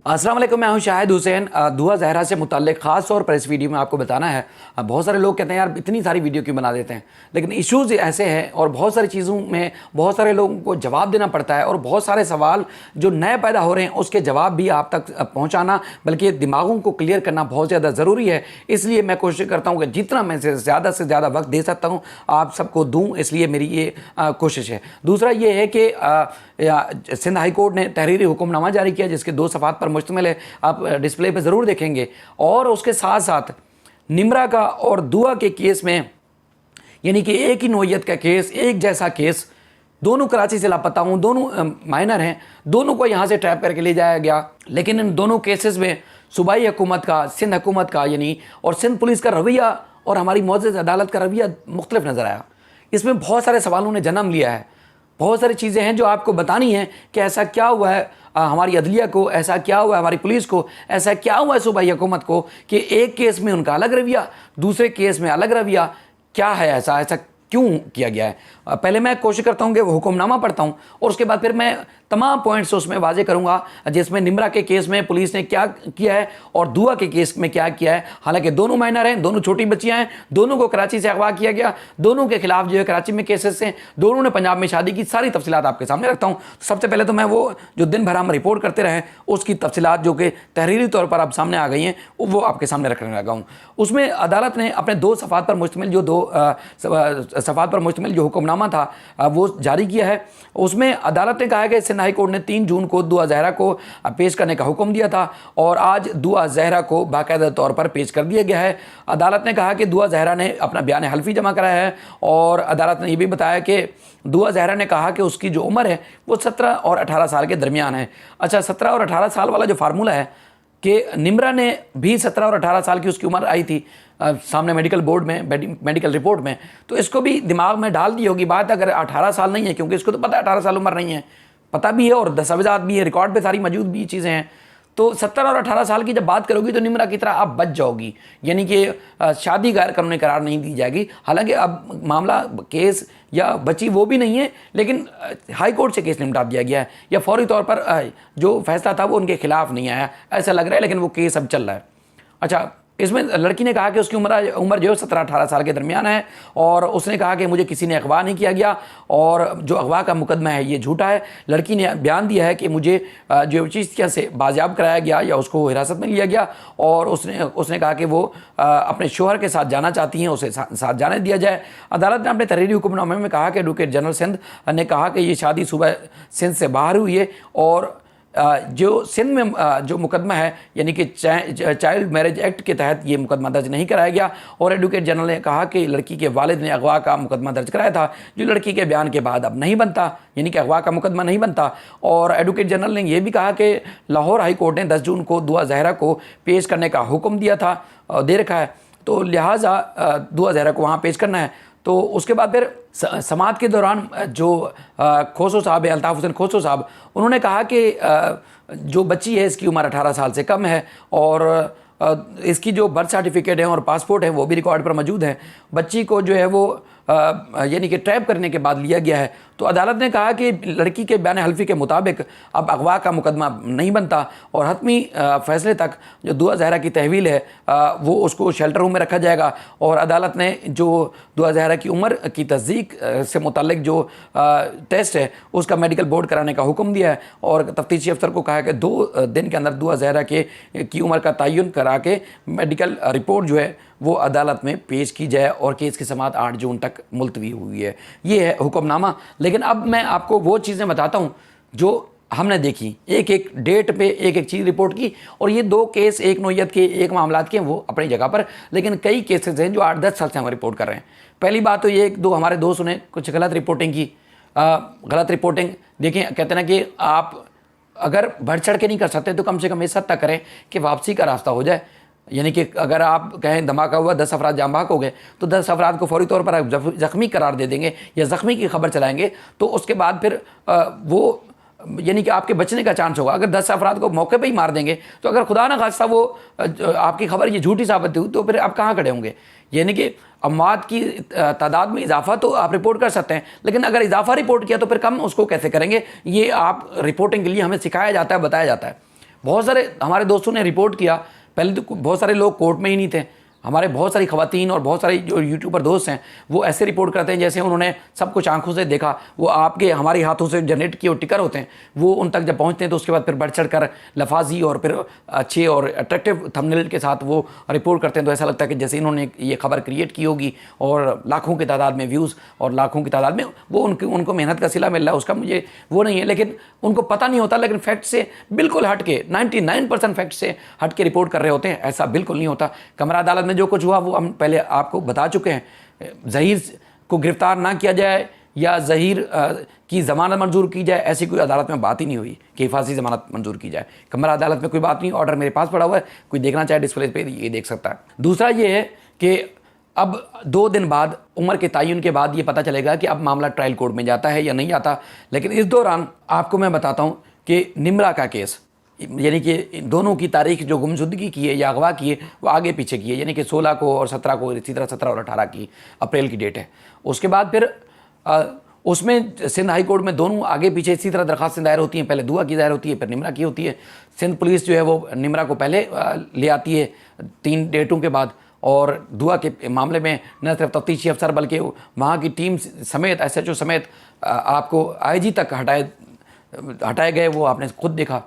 अस्सलाम वालेकुम, मैं हूं शाहिद हुसैन। दुआ ज़हरा से मुताल्लिक़ ख़ास तौर पर इस वीडियो में आपको बताना है। बहुत सारे लोग कहते हैं यार इतनी सारी वीडियो क्यों बना देते हैं, लेकिन इश्यूज़ ऐसे हैं और बहुत सारी चीज़ों में बहुत सारे लोगों को जवाब देना पड़ता है और बहुत सारे सवाल जो नए पैदा हो रहे हैं उसके जवाब भी आप तक पहुँचाना, बल्कि दिमागों को क्लियर करना बहुत ज़्यादा ज़रूरी है। इसलिए मैं कोशिश करता हूँ कि जितना मैं से ज़्यादा वक्त दे सकता हूँ आप सबको दूँ, इसलिए मेरी ये कोशिश है। दूसरा ये है कि सिंध हाई कोर्ट ने तहरीरी हुक्मनामा जारी किया जिसके 2 सफ़ात पर मुश्तमिल है, आप डिस्प्ले पे ज़रूर देखेंगे। और उसके साथ साथ निमरा का और दुआ के केस में, यानी कि एक ही नौयत का केस, एक जैसा केस, दोनों कराची से लापता हूँ, दोनों माइनर हैं, दोनों को यहाँ से ट्रैप करके ले जाया गया। लेकिन इन दोनों केसेस में सूबाई हुकूमत का, सिंध हुकूमत का यानी और सिंध पुलिस का रवैया और हमारी मुअज़्ज़ज़ अदालत का रवैया मुख्तलिफ नज़र आया। इसमें बहुत सारे सवालों ने जन्म लिया है। बहुत सारी चीज़ें हैं जो आपको बतानी है कि ऐसा क्या हुआ है हमारी अदलिया को, ऐसा क्या हुआ है हमारी पुलिस को, ऐसा क्या हुआ है सूबाई हुकूमत को कि एक केस में उनका अलग रवैया, दूसरे केस में अलग रवैया। क्या है ऐसा क्यों किया गया है? पहले मैं कोशिश करता हूँ कि वो हुक्मनामा पढ़ता हूँ और उसके बाद फिर मैं तमाम पॉइंट्स उसमें वाजे करूँगा, जिसमें निमरा के केस में पुलिस ने क्या किया है और दुआ के केस में क्या किया है। हालांकि दोनों माइनर हैं, दोनों छोटी बच्चियाँ हैं, दोनों को कराची से अगवा किया गया, दोनों के खिलाफ जो है कराची में केसेस हैं, दोनों ने पंजाब में शादी की। सारी तफसीलात आपके सामने रखता हूँ। सबसे पहले तो मैं वो जो दिन भर हम रिपोर्ट करते रहे उसकी तफसीलात जो कि तहरीरी तौर पर अब सामने आ गई हैं वो आपके सामने रखने लगा हूँ। उसमें अदालत ने अपने 2 सफ़ात पर मुश्तमिल जो हुक्मनामा था वो जारी किया है। उसमें अदालत ने कहा है कि सिंध हाई कोर्ट ने 3 जून को दुआ ज़हरा को पेश करने का हुक्म दिया था और आज दुआ ज़हरा को बाकायदा तौर पर पेश कर दिया गया है। अदालत ने कहा कि दुआ ज़हरा ने अपना बयान हल्फी जमा कराया है और अदालत ने यह भी बताया कि दुआ ज़हरा ने कहा कि उसकी जो उम्र है वो 17 और 18 साल के दरमियान है। अच्छा, 17 और 18 साल वाला जो फार्मूला है कि निमरा ने भी 17 और 18 साल की उसकी उम्र आई थी सामने मेडिकल बोर्ड में, मेडिकल रिपोर्ट में, तो इसको भी दिमाग में डाल दी होगी बात। अगर 18 साल नहीं है, क्योंकि इसको तो पता है 18 साल उम्र नहीं है, पता भी है और दस्तावेज़ात भी है, रिकॉर्ड पे सारी मौजूद भी चीज़ें हैं, तो 17 और 18 साल की जब बात करोगी तो निमरा की तरह आप बच जाओगी, यानी कि शादी गैर कानूनी करार नहीं दी जाएगी। हालांकि अब मामला केस या बची वो भी नहीं है, लेकिन हाई कोर्ट से केस निपटा दिया गया है या फौरी तौर पर जो फैसला था वो उनके खिलाफ नहीं आया ऐसा लग रहा है, लेकिन वो केस अब चल रहा है। अच्छा, इसमें लड़की ने कहा कि उसकी उम्र जो है 17-18 साल के दरमियान है और उसने कहा कि मुझे किसी ने अगवा नहीं किया गया और जो अगवा का मुकदमा है ये झूठा है। लड़की ने बयान दिया है कि मुझे जो चिश्तिया से बाजियाब कराया गया या उसको हिरासत में लिया गया और उसने कहा कि वो अपने शोहर के साथ जाना चाहती हैं, उसे साथ जाने दिया जाए। अदालत ने अपने तहरीरी हुक्मनामे में कहा कि एडवोकेट जनरल सिंध ने कहा कि ये शादी सूबा सिंध से बाहर हुई है और जो सिंध में जो मुकदमा है यानी कि चाइल्ड मैरिज एक्ट के तहत ये मुकदमा दर्ज नहीं कराया गया। और एडवोकेट जनरल ने कहा कि लड़की के वालिद ने अगवा का मुकदमा दर्ज कराया था जो लड़की के बयान के बाद अब नहीं बनता, यानी कि अगवा का मुकदमा नहीं बनता। और एडवोकेट जनरल ने यह भी कहा कि लाहौर हाई कोर्ट ने 10 जून को दुआ ज़हरा को पेश करने का हुक्म दिया था, दे रखा है, तो लिहाजा दुआ ज़हरा को वहाँ पेश करना है। तो उसके बाद फिर समात के दौरान जो खोसो साहब है, अल्ताफ़ हुसैन खोसो साहब, उन्होंने कहा कि जो बच्ची है इसकी उम्र 18 साल से कम है और इसकी जो बर्थ सर्टिफिकेट है और पासपोर्ट है वो भी रिकॉर्ड पर मौजूद है। बच्ची को जो है वो यानी कि ट्रैप करने के बाद लिया गया है। तो अदालत ने कहा कि लड़की के बयान हल्फी के मुताबिक अब अगवा का मुकदमा नहीं बनता और हतमी फ़ैसले तक जो दुआ ज़हरा की तहवील है वो उसको शेल्टर रूम में रखा जाएगा। और अदालत ने जो दुआ ज़हरा की उम्र की तस्दीक से मुतल्लिक जो टेस्ट है उसका मेडिकल बोर्ड कराने का हुक्म दिया है और तफ्तीशी अफसर को कहा है कि 2 दिन के अंदर दुआ ज़हरा की उम्र का तयन करा के मेडिकल रिपोर्ट जो है वो अदालत में पेश की जाए और केस की समाअत 8 जून तक मुलतवी हुई है। ये है हुक्मनामा। लेकिन अब मैं आपको वो चीज़ें बताता हूँ जो हमने देखी, एक एक डेट पे एक एक चीज़ रिपोर्ट की। और ये 2 केस एक नौयत के, एक मामलात के, वो अपनी जगह पर, लेकिन कई केसेस हैं जो 8-10 साल से हम रिपोर्ट कर रहे हैं। पहली बात तो ये 1-2 हमारे दोस्तों ने कुछ गलत रिपोर्टिंग की। गलत रिपोर्टिंग देखें, कहते हैं कि आप अगर बढ़ चढ़ के नहीं कर सकते तो कम से कम इस हद तक करें कि वापसी का रास्ता हो जाए। यानी कि अगर आप कहें धमाका हुआ 10 अफराद जाम बहक हो गए तो 10 अफराद को फौरी तौर पर ज़ख्मी करार दे देंगे या ज़ख्मी की खबर चलाएंगे तो उसके बाद फिर वो यानी कि आपके बचने का चांस होगा। अगर 10 अफराद को मौके पे ही मार देंगे तो अगर खुदा न खास्ता वो आपकी खबर ये झूठी साबित हुई तो फिर आप कहाँ खड़े होंगे। यानी कि अमवात की तादाद में इजाफा तो आप रिपोर्ट कर सकते हैं, लेकिन अगर इजाफा रिपोर्ट किया तो फिर कम उसको कैसे करेंगे, ये आप रिपोर्टिंग के लिए हमें सिखाया जाता है, बताया जाता है। बहुत सारे हमारे दोस्तों ने रिपोर्ट किया, पहले तो बहुत सारे लोग कोर्ट में ही नहीं थे। हमारे बहुत सारी खवातीन और बहुत सारे जो यूट्यूबर दोस्त हैं वो ऐसे रिपोर्ट करते हैं जैसे उन्होंने सब कुछ आंखों से देखा। वो आपके हमारे हाथों से जनरेट किए टिकर होते हैं, वो उन तक जब पहुंचते हैं तो उसके बाद फिर बढ़ चढ़ कर लफाजी और फिर अच्छे और अट्रैक्टिव थंबनेल के साथ वो रिपोर्ट करते हैं। तो ऐसा लगता है कि जैसे इन्होंने ये खबर क्रिएट की होगी और लाखों की तादाद में व्यूज़ और लाखों की तादाद में वो उनको मेहनत का सिला मिल रहा है, उसका मुझे वो नहीं है, लेकिन उनको पता नहीं होता। लेकिन फैक्ट से बिल्कुल हट के 99% फैक्ट से हट के रिपोर्ट कर रहे होते हैं। ऐसा बिल्कुल नहीं होता। कमरा अदालत में जो कुछ हुआ वो हम पहले आपको बता चुके हैं। ज़हीर को गिरफ्तार ना किया जाए या ज़हीर की ज़मानत मंजूर की जाए, ऐसी कोई अदालत में बात ही नहीं हुई कि हिफाजती ज़मानत मंजूर की जाए। कमरा अदालत में कोई बात नहीं, ऑर्डर मेरे पास पड़ा हुआ है, कोई देखना चाहे डिस्प्ले पे ये देख सकता है। दूसरा ये है कि अब 2 दिन बाद उम्र के तयन के बाद ये पता चलेगा कि अब मामला ट्रायल कोर्ट में जाता है या नहीं जाता। लेकिन इस दौरान आपको मैं बताता हूँ कि निम्रा का केस, यानी कि दोनों की तारीख जो गुमशुदगी की है या अगवा की है वो आगे पीछे की है, यानी कि 16 को और 17 को, इसी तरह 17 और 18 की अप्रैल की डेट है। उसके बाद फिर उसमें सिंध हाई कोर्ट में दोनों आगे पीछे इसी तरह दरखास्तें दायर होती हैं। पहले दुआ की दायर होती है, फिर निम्रा की होती है। सिंध पुलिस जो है वो निम्रा को पहले ले आती है 3 डेटों के बाद, और दुआ के मामले में न सिर्फ तफ्तीशी अफसर बल्कि वहाँ की टीम समेत SHO समेत आपको IG तक हटाए गए, वो आपने खुद देखा।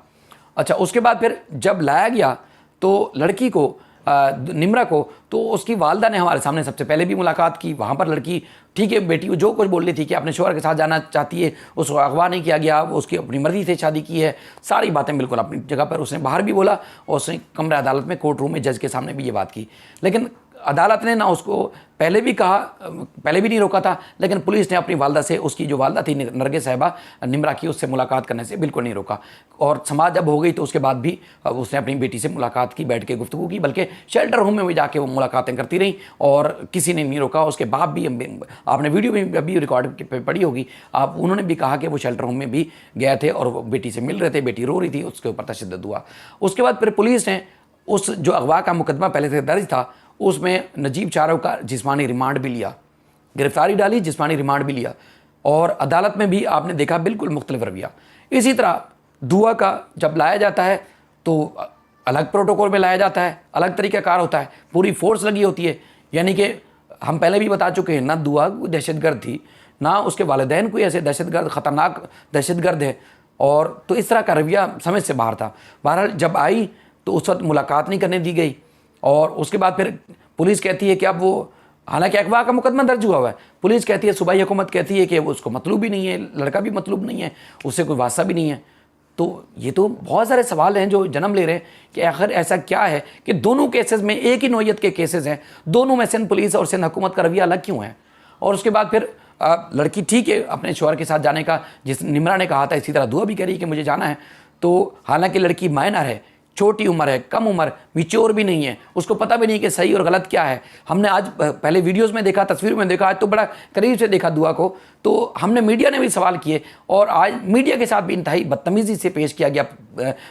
अच्छा, उसके बाद फिर जब लाया गया तो लड़की को निम्रा को, तो उसकी वालदा ने हमारे सामने सबसे पहले भी मुलाकात की। वहाँ पर लड़की ठीक है, बेटी वो जो कुछ बोल रही थी कि अपने शौहर के साथ जाना चाहती है, उसको अगवा नहीं किया गया, वो उसकी अपनी मर्जी से शादी की है, सारी बातें बिल्कुल अपनी जगह पर। उसने बाहर भी बोला और उसने कमरा अदालत में कोर्ट रूम में जज के सामने भी ये बात की। लेकिन अदालत ने ना उसको पहले भी कहा, पहले भी नहीं रोका था, लेकिन पुलिस ने अपनी वालदा से, उसकी जो वालदा थी नरगिस साहिबा निम्रा की, उससे मुलाकात करने से बिल्कुल नहीं रोका। और समाज अब हो गई तो उसके बाद भी उसने अपनी बेटी से मुलाकात की, बैठ के गुफ्तगू की, बल्कि शेल्टर होम में भी जाके वो मुलाकातें करती रही और किसी ने नहीं रोका। उसके बाप भी, आपने वीडियो में अभी रिकॉर्ड पढ़ी होगी, आप उन्होंने भी कहा कि वो शेल्टर होम में भी गए थे और बेटी से मिल रहे थे, बेटी रो रही थी, उसके ऊपर तशद्दुद हुआ। उसके बाद फिर पुलिस ने उस जो अगवा का मुकदमा पहले से दर्ज था उसमें नजीब चारों का जिस्मानी रिमांड भी लिया, गिरफ्तारी डाली, जिस्मानी रिमांड भी लिया, और अदालत में भी आपने देखा बिल्कुल मुख्तलिफ रवैया। इसी तरह दुआ का जब लाया जाता है तो अलग प्रोटोकॉल में लाया जाता है, अलग तरीक़ाकार होता है, पूरी फोर्स लगी होती है। यानी कि हम पहले भी बता चुके हैं, ना दुआ कोई दहशतगर्द थी, ना उसके वालिदैन कोई ऐसे दहशतगर्द, ख़तरनाक दहशतगर्द है, और तो इस तरह का रवैया समझ से बाहर था। बहरहाल जब आई तो उस वक्त मुलाकात नहीं करने दी गई, और उसके बाद फिर पुलिस कहती है कि अब वो, हालांकि अगवा का मुकदमा दर्ज हुआ है, पुलिस कहती है, सूबाई हुकूमत कहती है कि उसको मतलूब भी नहीं है, लड़का भी मतलूब नहीं है, उससे कोई वास्ता भी नहीं है। तो ये तो बहुत सारे सवाल हैं जो जन्म ले रहे हैं कि आखिर ऐसा क्या है कि दोनों केसेस में एक ही नौयत के केसेस हैं, दोनों में सिंध पुलिस और सिंध हुकूमत का रवैया अलग क्यों है। और उसके बाद फिर लड़की ठीक है अपने शौहर के साथ जाने का, जिस निम्रा ने कहा था, इसी तरह दुआ भी कह रही कि मुझे जाना है। तो हालांकि लड़की माइनर है, छोटी उम्र है, कम उम्र, मिच्योर भी नहीं है, उसको पता भी नहीं कि सही और गलत क्या है। हमने आज पहले वीडियोस में देखा, तस्वीर में देखा, आज तो बड़ा करीब से देखा दुआ को। तो हमने मीडिया ने भी सवाल किए और आज मीडिया के साथ भी इंतहाई बदतमीज़ी से पेश किया गया,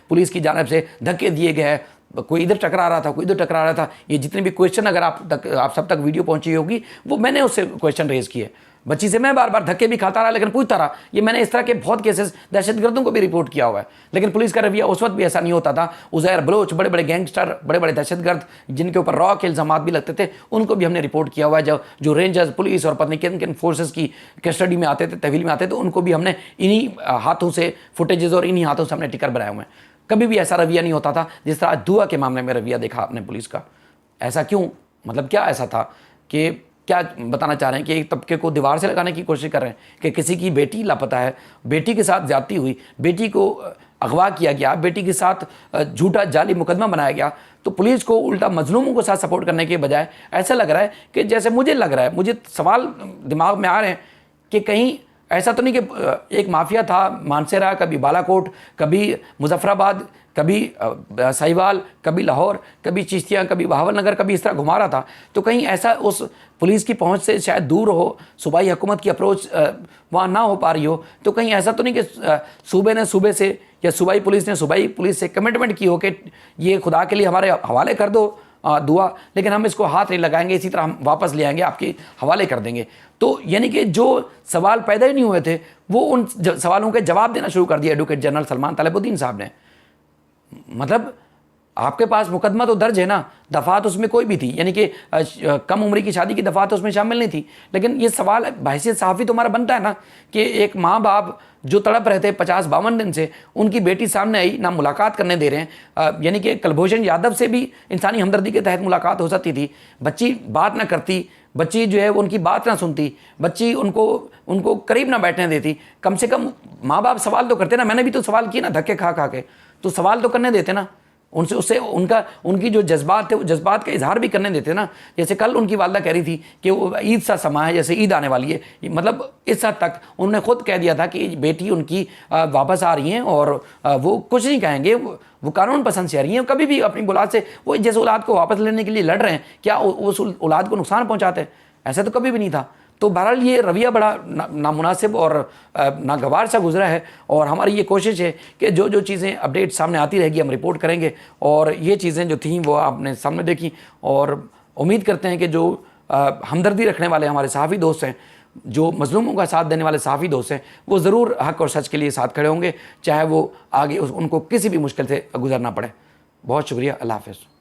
पुलिस की जानिब से धक्के दिए गए, कोई इधर टकरा रहा था, कोई इधर टकरा रहा था। ये जितने भी क्वेश्चन अगर आप सब तक वीडियो पहुंची होगी, वो मैंने उससे क्वेश्चन रेज़ किए। बच्ची से मैं बार बार धक्के भी खाता रहा लेकिन पूछता रहा। ये मैंने इस तरह के बहुत केसेस दहशतगर्दों को भी रिपोर्ट किया हुआ है, लेकिन पुलिस का रवैया उस वक्त भी ऐसा नहीं होता था। उज़ैर बलोच, बड़े बड़े गैंगस्टर, बड़े बड़े दहशतगर्द जिनके ऊपर रॉ के इल्ज़ामात भी लगते थे, उनको भी हमने रिपोर्ट किया हुआ है। जो रेंजर्स, पुलिस और पत्नी किन किन फोर्सेस की कस्टडी में आते थे, तहवील में आते थे, उनको भी हमने इन्हीं हाथों से फुटेजेस और इन्हीं हाथों से हमने टिकर बनाए हुए हैं। कभी भी ऐसा रवैया नहीं होता था जिस तरह दुआ के मामले में रवैया देखा आपने पुलिस का। ऐसा क्यों, मतलब क्या ऐसा था कि क्या बताना चाह रहे हैं कि एक तबके को दीवार से लगाने की कोशिश कर रहे हैं कि किसी की बेटी लापता है, बेटी के साथ ज्यादती हुई, बेटी को अगवा किया गया, बेटी के साथ झूठा जाली मुकदमा बनाया गया, तो पुलिस को उल्टा मजलूमों के साथ सपोर्ट करने के बजाय ऐसा लग रहा है कि जैसे मुझे लग रहा है, मुझे सवाल दिमाग में आ रहे हैं कि कहीं ऐसा तो नहीं कि एक माफिया था मानसेरा, कभी बालाकोट, कभी मुजफ्फराबाद, कभी साहिवाल, कभी लाहौर, कभी चिश्तिया, कभी बहावल नगर, कभी इस तरह घुमा रहा था। तो कहीं ऐसा उस पुलिस की पहुंच से शायद दूर हो, सूबाई हुकूमत की अप्रोच वहाँ ना हो पा रही हो, तो कहीं ऐसा तो नहीं कि सूबे ने सूबे से या सूबाई पुलिस ने सूबाई पुलिस से कमिटमेंट की हो कि ये खुदा के लिए हमारे हवाले कर दो दुआ, लेकिन हम इसको हाथ नहीं लगाएंगे, इसी तरह हम वापस ले आएंगे, आपके हवाले कर देंगे। तो यानी कि जो सवाल पैदा ही नहीं हुए थे वो उन सवालों के जवाब देना शुरू कर दिया एडवोकेट जनरल सलमान तलेबुद्दीन साहब ने। मतलब आपके पास मुकदमा तो दर्ज है ना, दफात उसमें कोई भी थी, यानी कि कम उम्र की शादी की दफात उसमें शामिल नहीं थी। लेकिन ये सवाल बहैसियत सहाफ़ी तो हमारा बनता है ना कि एक माँ बाप जो तड़प रहे थे 50-52 दिन से, उनकी बेटी सामने आई, ना मुलाकात करने दे रहे हैं। यानी कि कुलभूषण यादव से भी इंसानी हमदर्दी के तहत मुलाकात हो सकती थी, बच्ची बात ना करती, बच्ची जो है वो उनकी बात ना सुनती, बच्ची उनको करीब ना बैठने देती। कम से कम माँ बाप सवाल तो करते ना, मैंने भी तो सवाल किए ना धक्के खा खा के, तो सवाल तो करने देते ना उनसे, उससे उनकी जो जज्बात थे वो जज्बात का इजहार भी करने देते ना। जैसे कल उनकी वालदा कह रही थी कि वो ईद सा समा है, जैसे ईद आने वाली है, मतलब इस हद तक उन्होंने खुद कह दिया था कि बेटी उनकी वापस आ रही हैं और वो कुछ नहीं कहेंगे, वो कानून पसंद से आ रही हैं, कभी भी अपनी औलाद से, वो जिस औलाद को वापस लेने के लिए लड़ रहे हैं, क्या उस औलाद को नुकसान पहुँचाते हैं? ऐसा तो कभी भी नहीं था। तो बहरहाल ये रवैया बड़ा नामुनासिब और नागवार सा गुजरा है, और हमारी ये कोशिश है कि जो जो चीज़ें अपडेट सामने आती रहेगी हम रिपोर्ट करेंगे। और ये चीज़ें जो थीं वो आपने सामने देखी, और उम्मीद करते हैं कि जो हमदर्दी रखने वाले हमारे सहाफ़ी दोस्त हैं, जो मज़लूमों का साथ देने वाले सहाफ़ी दोस्त हैं, वो ज़रूर हक़ और सच के लिए साथ खड़े होंगे, चाहे वो आगे उनको किसी भी मुश्किल से गुजरना पड़े। बहुत शुक्रिया, अल्लाह हाफ़िज़।